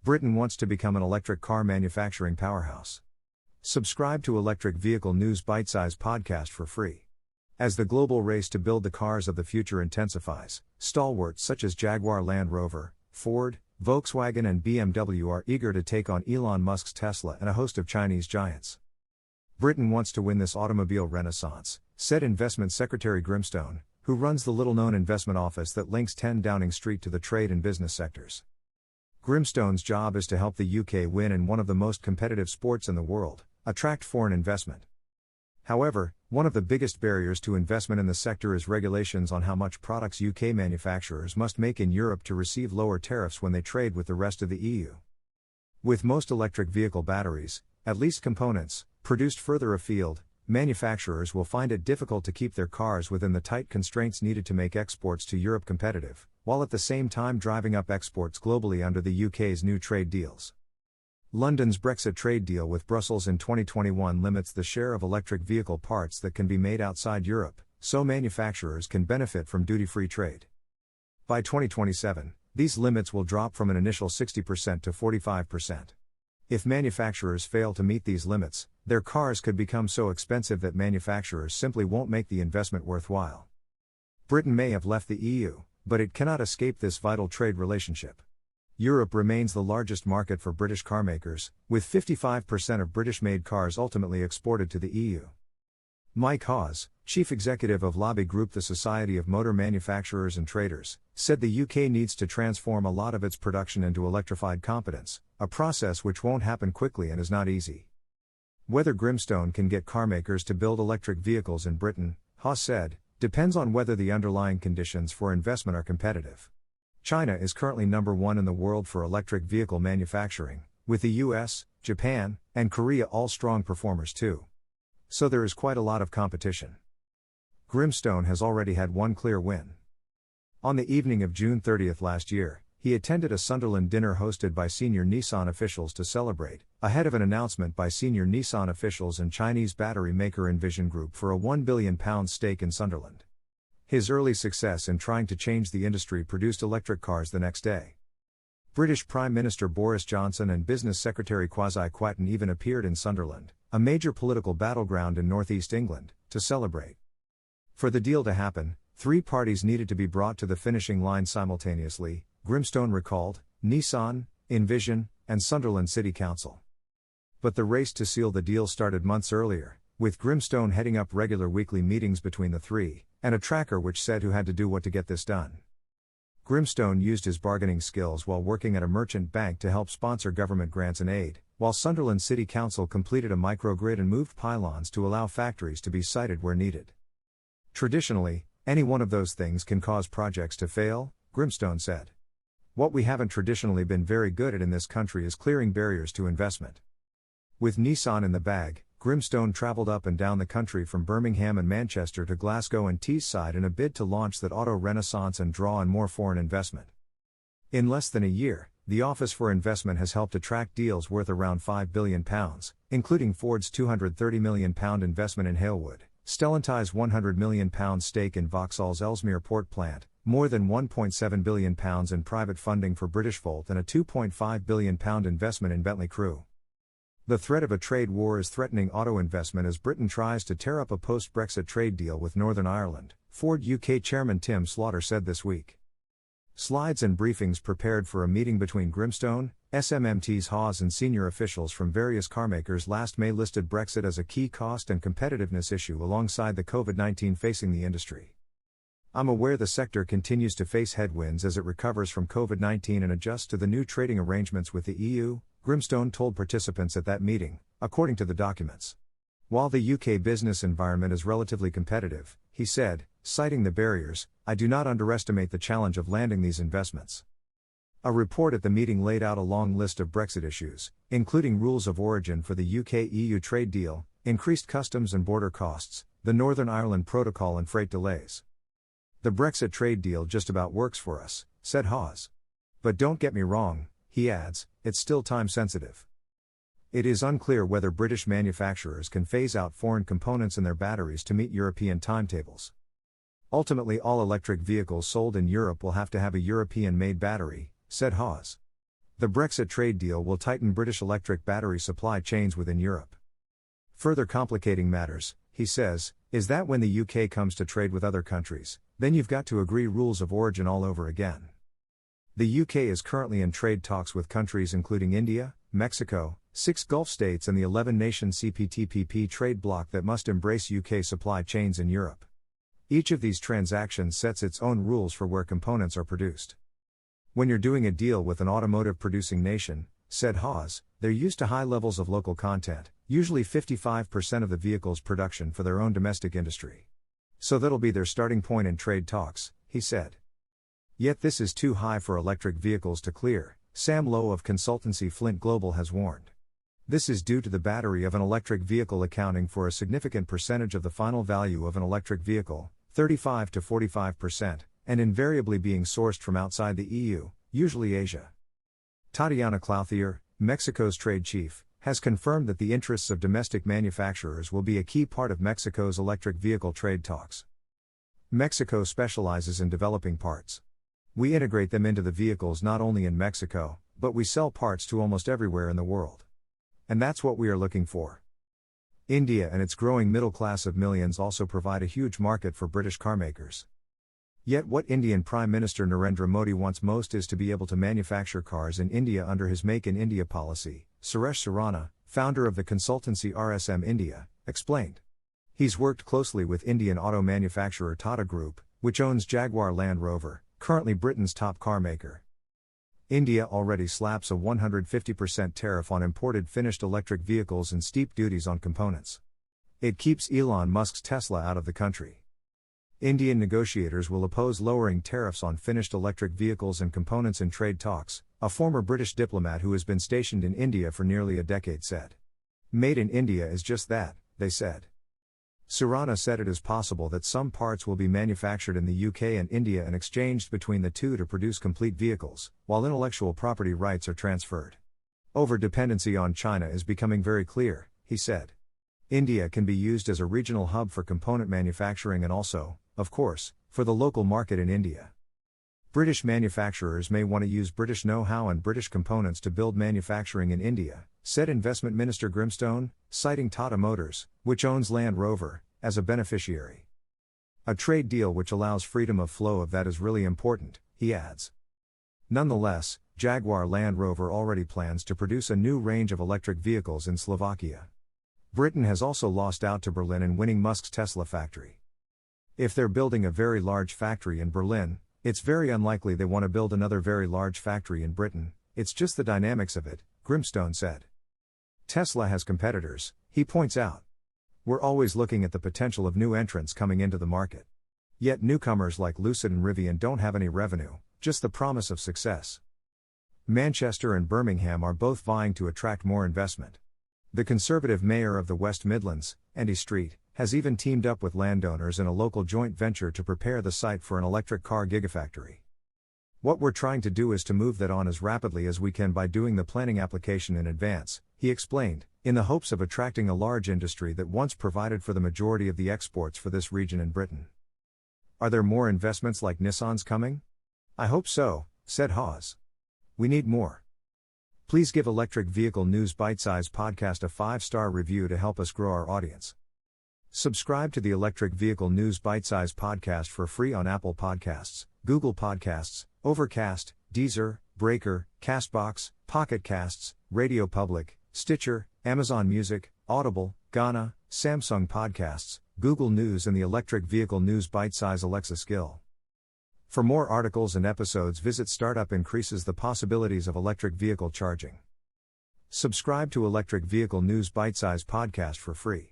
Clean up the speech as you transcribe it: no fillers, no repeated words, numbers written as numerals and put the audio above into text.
Britain wants to become an electric car manufacturing powerhouse. Subscribe to Electric Vehicle News Bitesize podcast for free. As the global race to build the cars of the future intensifies, stalwarts such as Jaguar Land Rover, Ford, Volkswagen and BMW are eager to take on Elon Musk's Tesla and a host of Chinese giants. Britain wants to win this automobile renaissance, said Investment Secretary Grimstone, who runs the little-known investment office that links 10 Downing Street to the trade and business sectors. Grimstone's job is to help the UK win in one of the most competitive sports in the world, attract foreign investment. However, one of the biggest barriers to investment in the sector is regulations on how much products UK manufacturers must make in Europe to receive lower tariffs when they trade with the rest of the EU. With most electric vehicle batteries, at least components, produced further afield, manufacturers will find it difficult to keep their cars within the tight constraints needed to make exports to Europe competitive, while at the same time driving up exports globally under the UK's new trade deals. London's Brexit trade deal with Brussels in 2021 limits the share of electric vehicle parts that can be made outside Europe, so manufacturers can benefit from duty-free trade. By 2027, these limits will drop from an initial 60% to 45%. If manufacturers fail to meet these limits, their cars could become so expensive that manufacturers simply won't make the investment worthwhile. Britain may have left the EU, but it cannot escape this vital trade relationship. Europe remains the largest market for British carmakers, with 55% of British-made cars ultimately exported to the EU. Mike Hawes, chief executive of lobby group the Society of Motor Manufacturers and Traders, said the UK needs to transform a lot of its production into electrified competence, a process which won't happen quickly and is not easy. Whether Grimstone can get carmakers to build electric vehicles in Britain, Hawes said, depends on whether the underlying conditions for investment are competitive. China is currently number one in the world for electric vehicle manufacturing, with the US, Japan, and Korea all strong performers too. So there is quite a lot of competition. Grimstone has already had one clear win. On the evening of June 30 last year, he attended a Sunderland dinner hosted by senior Nissan officials to celebrate, ahead of an announcement by senior Nissan officials and Chinese battery maker Envision Group for a £1 billion stake in Sunderland. His early success in trying to change the industry produced electric cars the next day. British Prime Minister Boris Johnson and Business Secretary Kwasi Kwarteng even appeared in Sunderland, a major political battleground in northeast England, to celebrate. For the deal to happen, three parties needed to be brought to the finishing line simultaneously, Grimstone recalled: Nissan, Envision, and Sunderland City Council. But the race to seal the deal started months earlier, with Grimstone heading up regular weekly meetings between the three, and a tracker which said who had to do what to get this done. Grimstone used his bargaining skills while working at a merchant bank to help sponsor government grants and aid, while Sunderland City Council completed a microgrid and moved pylons to allow factories to be sited where needed. Traditionally, any one of those things can cause projects to fail, Grimstone said. What we haven't traditionally been very good at in this country is clearing barriers to investment. With Nissan in the bag, Grimstone travelled up and down the country from Birmingham and Manchester to Glasgow and Teesside in a bid to launch that auto renaissance and draw in more foreign investment. In less than a year, the Office for Investment has helped attract deals worth around £5 billion, including Ford's £230 million investment in Halewood, Stellantis' £100 million stake in Vauxhall's Ellesmere port plant, more than £1.7 billion in private funding for Britishvolt and a £2.5 billion investment in Bentley Crew. The threat of a trade war is threatening auto investment as Britain tries to tear up a post-Brexit trade deal with Northern Ireland, Ford UK chairman Tim Slaughter said this week. Slides and briefings prepared for a meeting between Grimstone, SMMT's Hawes and senior officials from various carmakers last May listed Brexit as a key cost and competitiveness issue alongside the COVID-19 facing the industry. I'm aware the sector continues to face headwinds as it recovers from COVID-19 and adjusts to the new trading arrangements with the EU, Grimstone told participants at that meeting, according to the documents. While the UK business environment is relatively competitive, he said, citing the barriers, I do not underestimate the challenge of landing these investments. A report at the meeting laid out a long list of Brexit issues, including rules of origin for the UK-EU trade deal, increased customs and border costs, the Northern Ireland Protocol and freight delays. The Brexit trade deal just about works for us, said Hawes. But don't get me wrong, he adds, it's still time sensitive. It is unclear whether British manufacturers can phase out foreign components in their batteries to meet European timetables. Ultimately, all electric vehicles sold in Europe will have to have a European-made battery, said Hawes. The Brexit trade deal will tighten British electric battery supply chains within Europe. Further complicating matters, he says, is that when the UK comes to trade with other countries, then you've got to agree rules of origin all over again. The UK is currently in trade talks with countries including India, Mexico, 6 Gulf states and the 11-nation CPTPP trade bloc that must embrace UK supply chains in Europe. Each of these transactions sets its own rules for where components are produced. When you're doing a deal with an automotive-producing nation, said Hawes, they're used to high levels of local content, usually 55% of the vehicle's production for their own domestic industry. So that'll be their starting point in trade talks, he said. Yet this is too high for electric vehicles to clear, Sam Lowe of consultancy Flint Global has warned. This is due to the battery of an electric vehicle accounting for a significant percentage of the final value of an electric vehicle, 35 to 45%, and invariably being sourced from outside the EU, usually Asia. Tatiana Clouthier, Mexico's trade chief, has confirmed that the interests of domestic manufacturers will be a key part of Mexico's electric vehicle trade talks. Mexico specializes in developing parts. We integrate them into the vehicles not only in Mexico, but we sell parts to almost everywhere in the world. And that's what we are looking for. India and its growing middle class of millions also provide a huge market for British carmakers. Yet what Indian Prime Minister Narendra Modi wants most is to be able to manufacture cars in India under his Make in India policy, Suresh Surana, founder of the consultancy RSM India, explained. He's worked closely with Indian auto manufacturer Tata Group, which owns Jaguar Land Rover, currently Britain's top car maker. India already slaps a 150% tariff on imported finished electric vehicles and steep duties on components. It keeps Elon Musk's Tesla out of the country. Indian negotiators will oppose lowering tariffs on finished electric vehicles and components in trade talks, a former British diplomat who has been stationed in India for nearly a decade said. Made in India is just that, they said. Surana said it is possible that some parts will be manufactured in the UK and India and exchanged between the two to produce complete vehicles, while intellectual property rights are transferred. Over-dependency on China is becoming very clear, he said. India can be used as a regional hub for component manufacturing and also, of course, for the local market in India. British manufacturers may want to use British know-how and British components to build manufacturing in India, said Investment Minister Grimstone, citing Tata Motors, which owns Land Rover, as a beneficiary. A trade deal which allows freedom of flow of that is really important, he adds. Nonetheless, Jaguar Land Rover already plans to produce a new range of electric vehicles in Slovakia. Britain has also lost out to Berlin in winning Musk's Tesla factory. If they're building a very large factory in Berlin, it's very unlikely they want to build another very large factory in Britain, it's just the dynamics of it, Grimstone said. Tesla has competitors, he points out. We're always looking at the potential of new entrants coming into the market. Yet newcomers like Lucid and Rivian don't have any revenue, just the promise of success. Manchester and Birmingham are both vying to attract more investment. The Conservative mayor of the West Midlands, Andy Street, has even teamed up with landowners in a local joint venture to prepare the site for an electric car gigafactory. What we're trying to do is to move that on as rapidly as we can by doing the planning application in advance, he explained, in the hopes of attracting a large industry that once provided for the majority of the exports for this region in Britain. Are there more investments like Nissan's coming? I hope so, said Hawes. We need more. Please give Electric Vehicle News Bitesize podcast a 5-star review to help us grow our audience. Subscribe to the Electric Vehicle News Bitesize podcast for free on Apple Podcasts, Google Podcasts, Overcast, Deezer, Breaker, Castbox, Pocket Casts, Radio Public, Stitcher, Amazon Music, Audible, Gaana, Samsung Podcasts, Google News and the Electric Vehicle News Bitesize Alexa skill. For more articles and episodes visit Startup Increases the Possibilities of Electric Vehicle Charging. Subscribe to Electric Vehicle News Bitesize podcast for free.